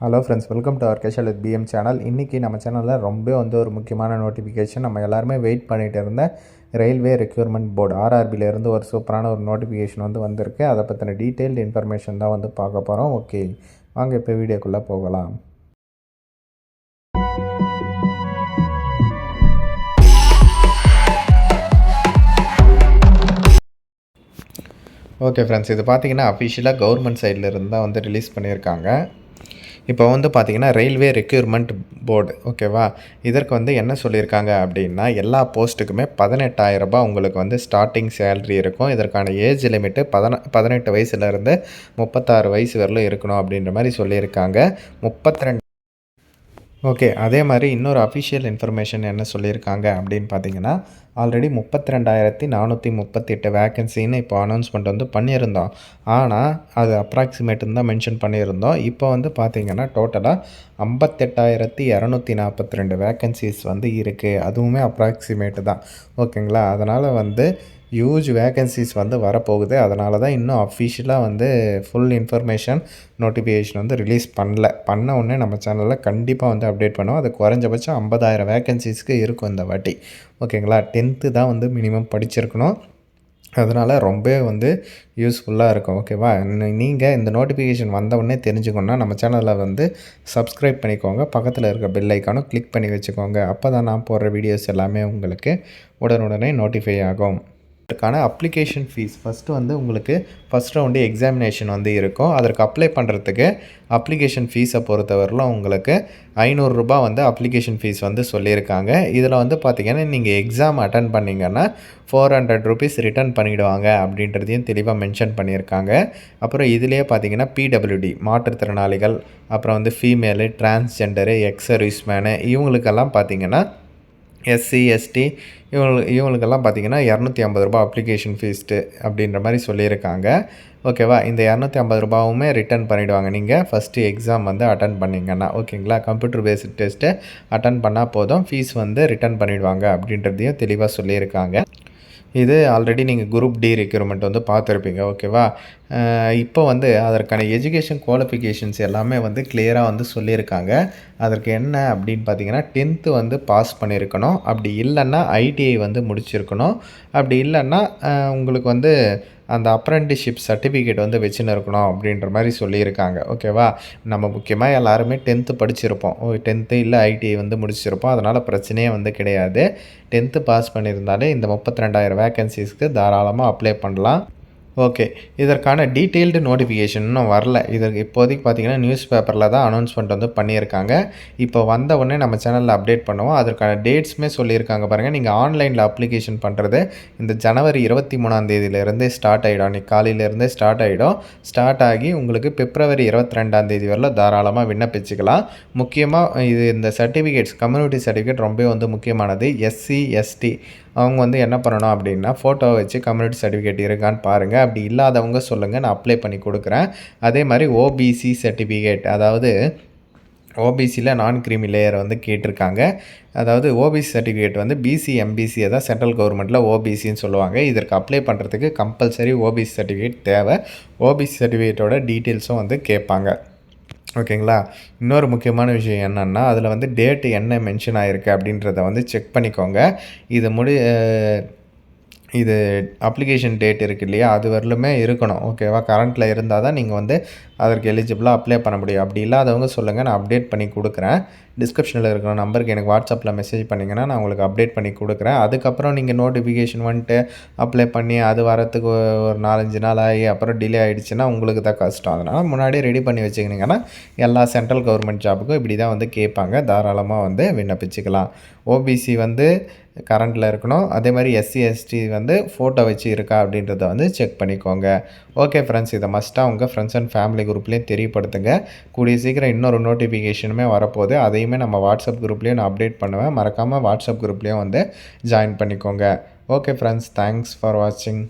Hello friends, welcome to our casual with PM channel. இன்றைக்கி நம்ம சேனலில் ரொம்ப ஒரு முக்கியமான நோட்டிஃபிகேஷன், நம்ம எல்லாருமே வெயிட் பண்ணிகிட்டு இருந்த ரயில்வே ரெக்யூர்மெண்ட் போர்டு ஆர்ஆர்பியிலேருந்து ஒரு சூப்பரான ஒரு நோட்டிஃபிகேஷன் வந்திருக்கு. அதை பற்றின டீட்டெயில்டு இன்ஃபர்மேஷன் தான் பார்க்க போகிறோம். ஓகே, வாங்க இப்போ வீடியோக்குள்ளே போகலாம். ஓகே ஃப்ரெண்ட்ஸ், இது பார்த்திங்கன்னா அஃபிஷியலாக கவர்மெண்ட் சைடில் இருந்து தான் ரிலீஸ் பண்ணியிருக்காங்க. இப்போ பார்த்திங்கன்னா ரயில்வே ரெக்யூர்மெண்ட் போர்டு, ஓகேவா, இதற்கு என்ன சொல்லியிருக்காங்க அப்படின்னா, எல்லா போஸ்ட்டுக்குமே 18,000 உங்களுக்கு ஸ்டார்டிங் சேலரி இருக்கும். இதற்கான ஏஜ் லிமிட்டு 18 வயசுலேருந்து 36 வயசு வரலும் இருக்கணும் அப்படின்ற மாதிரி சொல்லியிருக்காங்க. 32. ஓகே, அதே மாதிரி இன்னொரு அஃபிஷியல் இன்ஃபர்மேஷன் என்ன சொல்லியிருக்காங்க அப்படின்னு பார்த்தீங்கன்னா, ஆல்ரெடி 32,438 வேக்கன்சின்னு இப்போ அனௌன்ஸ்மெண்ட் பண்ணியிருந்தோம். ஆனால் அது அப்ராக்சிமேட்டுன்னு தான் மென்ஷன் பண்ணியிருந்தோம். இப்போ பார்த்திங்கன்னா டோட்டலாக 58,242 வேக்கன்சிஸ் இருக்குது. அதுவுமே அப்ராக்சிமேட்டு தான், ஓகேங்களா. அதனால் ஹியூஜ் வேக்கன்சிஸ் வரப்போகுது. அதனால தான் இன்னும் அஃபிஷியலாக ஃபுல் இன்ஃபர்மேஷன் நோட்டிஃபிகேஷன் ரிலீஸ் பண்ண உடனே நம்ம சேனலில் கண்டிப்பாக அப்டேட் பண்ணுவோம். அது குறைஞ்சபட்சம் 50,000 வேக்கன்சிஸ்க்கு இருக்கும் இந்த வாட்டி, ஓகேங்களா. 10th தான் மினிமம் படிச்சிருக்கணும். அதனால் ரொம்ப யூஸ்ஃபுல்லாக இருக்கும், ஓகேவா. நீங்கள் இந்த நோட்டிஃபிகேஷன் வந்தவுடனே தெரிஞ்சுக்கணுன்னா நம்ம சேனலில் சப்ஸ்கிரைப் பண்ணிக்கோங்க. பக்கத்தில் இருக்க பெல் ஐக்கானும் கிளிக் பண்ணி வச்சுக்கோங்க. அப்போ தான் நான் போடுற வீடியோஸ் எல்லாமே உங்களுக்கு உடனுடனே நோட்டிஃபை ஆகும். அதற்கான அப்ளிகேஷன் ஃபீஸ் ஃபஸ்ட்டு உங்களுக்கு ஃபஸ்ட் ரவுண்டு எக்ஸாமினேஷன் இருக்கும். அதற்கு அப்ளை பண்ணுறதுக்கு அப்ளிகேஷன் ஃபீஸை பொறுத்தவரையிலும் உங்களுக்கு 500 ரூபா அப்ளிகேஷன் ஃபீஸ் சொல்லியிருக்காங்க. இதில் பார்த்திங்கன்னா நீங்கள் எக்ஸாம் அட்டன் பண்ணிங்கன்னா 400 ருபீஸ் ரிட்டர்ன் பண்ணிவிடுவாங்க அப்படின்றதையும் தெளிவாக மென்ஷன் பண்ணியிருக்காங்க. அப்புறம் இதிலேயே பார்த்திங்கன்னா பிடபிள்யூடி மாற்றுத்திறனாளிகள், அப்புறம் ஃபீமேலு, டிரான்ஸ்ஜெண்டரு, எக்ஸ் சர்வீஸ்மேனு, இவங்களுக்கெல்லாம் பார்த்திங்கன்னா எஸ்சி எஸ்டி இவங்களுக்கெல்லாம் பார்த்திங்கன்னா 250 ரூபா அப்ளிகேஷன் ஃபீஸ்ட்டு அப்படின்ற மாதிரி சொல்லியிருக்காங்க, ஓகேவா. இந்த 250 ரூபாவுமே ரிட்டர்ன் பண்ணிவிடுவாங்க நீங்கள் ஃபஸ்ட்டு எக்ஸாம் அட்டன் பண்ணிங்கன்னா, ஓகேங்களா. கம்ப்யூட்டர் பேஸ்டு டெஸ்ட்டு அட்டன் பண்ணால் போதும், ஃபீஸ் ரிட்டர்ன் பண்ணிவிடுவாங்க அப்படின்றதையும் தெளிவாக சொல்லியிருக்காங்க. இது ஆல்ரெடி நீங்கள் குரூப் டி ரெக்யூர்மெண்ட் பார்த்துருப்பீங்க, ஓகேவா. இப்போ அதற்கான எஜுகேஷன் குவாலிஃபிகேஷன்ஸ் எல்லாமே கிளியராக சொல்லியிருக்காங்க. அதற்கு என்ன அப்படின்னு பார்த்தீங்கன்னா, 10th பாஸ் பண்ணியிருக்கணும். அப்படி இல்லைன்னா ஐடிஐ முடிச்சிருக்கணும். அப்படி இல்லைன்னா உங்களுக்கு அந்த அப்ரெண்டிஸ்ஷிப் சர்டிஃபிகேட் வச்சுன்னு இருக்கணும் அப்படின்ற மாதிரி சொல்லியிருக்காங்க, ஓகேவா. நம்ம முக்கியமாக எல்லாருமே 10th படிச்சிருப்போம். 10th இல்லை ஐடிஐ முடிச்சிருப்போம். அதனால் பிரச்சனையே கிடையாது. 10th பாஸ் பண்ணியிருந்தாலே இந்த 32,000 வேக்கன்சிஸ்க்கு தாராளமாக அப்ளை பண்ணலாம். ஓகே, இதற்கான டீட்டெயில்டு நோட்டிஃபிகேஷன் இன்னும் வரல. இதற்கு இப்போதைக்கு பார்த்திங்கன்னா நியூஸ் பேப்பரில் தான் அனௌன்ஸ்மெண்ட் பண்ணியிருக்காங்க. இப்போ வந்த உடனே நம்ம சேனலில் அப்டேட் பண்ணுவோம். அதற்கான டேட்ஸுமே சொல்லியிருக்காங்க பாருங்கள். நீங்கள் ஆன்லைனில் அப்ளிகேஷன் பண்ணுறது இந்த ஜனவரி 23 ஸ்டார்ட் ஆகிடும். அன்றைக்கி காலையிலேருந்தே ஸ்டார்ட் ஆகிடும். ஸ்டார்ட் ஆகி உங்களுக்கு பிப்ரவரி 22 வரலாம் தாராளமாக விண்ணப்பிச்சுக்கலாம். முக்கியமாக இந்த சர்டிஃபிகேட்ஸ், கம்யூனிட்டி சர்டிஃபிகேட் ரொம்ப முக்கியமானது. எஸ்சி எஸ்டி அவங்க என்ன பண்ணணும் அப்படின்னா, ஃபோட்டோவை வச்சு கம்யூனிட்டி சர்டிஃபிகேட் இருக்கான்னு பாருங்கள். அப்படி இல்லாதவங்க சொல்லுங்கள், நான் அப்ளை பண்ணி கொடுக்குறேன். அதே மாதிரி ஓபிசி சர்டிஃபிகேட், அதாவது ஓபிசியில் நான் கிரீமி லேயர் கேட்டிருக்காங்க. அதாவது ஓபிசி சர்டிஃபிகேட் பிசி எம்பிசி தான் சென்ட்ரல் கவர்மெண்ட்டில் ஓபிசின்னு சொல்லுவாங்க. இதற்கு அப்ளை பண்ணுறதுக்கு கம்பல்சரி ஓபிசி சர்டிஃபிகேட் தேவை. ஓபிசி சர்டிஃபிகேட்டோட டீட்டெயில்ஸும் கேட்பாங்க, ஓகேங்களா. இன்னொரு முக்கியமான விஷயம் என்னென்னா, அதில் டேட்டு என்ன மென்ஷன் ஆகிருக்கு அப்படின்றத செக் பண்ணிக்கோங்க. இது அப்ளிகேஷன் டேட் இருக்குது இல்லையா, அது வரலுமே இருக்கணும், ஓகேவா. கரண்ட்டில் இருந்தால் தான் நீங்கள் அதற்கு எலிஜிபிளாக அப்ளை பண்ண முடியும். அப்படி இல்லாதவங்க சொல்லுங்கள், நான் அப்டேட் பண்ணி கொடுக்குறேன். டிஸ்கிரிப்ஷனில் இருக்கிற நம்பருக்கு எனக்கு வாட்ஸ்அப்பில் மெசேஜ் பண்ணிங்கன்னா நான் உங்களுக்கு அப்டேட் பண்ணி கொடுக்குறேன். அதுக்கப்புறம் நீங்கள் நோட்டிஃபிகேஷன் அப்ளை பண்ணி அது வரத்துக்கு ஒரு 4-5 நாள் ஆகி அப்புறம் டிலே ஆகிடுச்சுன்னா உங்களுக்கு தான் கஷ்டம். அதனால் முன்னாடியே ரெடி பண்ணி வச்சுக்கினீங்கன்னா எல்லா சென்ட்ரல் கவர்மெண்ட் ஜாபுக்கும் இப்படி தான் கேட்பாங்க. தாராளமாக விண்ணப்பிச்சுக்கலாம். ஓபிசி கரண்ட்டில் இருக்கணும். அதே மாதிரி எஸ்சி எஸ்டி ஃபோட்டோ வச்சு இருக்கா அப்படின்றத செக் பண்ணிக்கோங்க. ஓகே ஃப்ரெண்ட்ஸ், இதை மஸ்ட்டாக உங்கள் ஃப்ரெண்ட்ஸ் அண்ட் ஃபேமிலி குரூப்லேயும் தெரியப்படுத்துங்க. கூடிய சீக்கிரம் இன்னொரு நோட்டிஃபிகேஷனுமே வரப்போகுது. அதையுமே நம்ம வாட்ஸ்அப் குரூப்லேயும் நான் அப்டேட் பண்ணுவேன். மறக்காமல் வாட்ஸ்அப் குரூப்லேயும் ஜாயின் பண்ணிக்கோங்க. ஓகே ஃப்ரெண்ட்ஸ், தேங்க்ஸ் ஃபார் வாட்சிங்.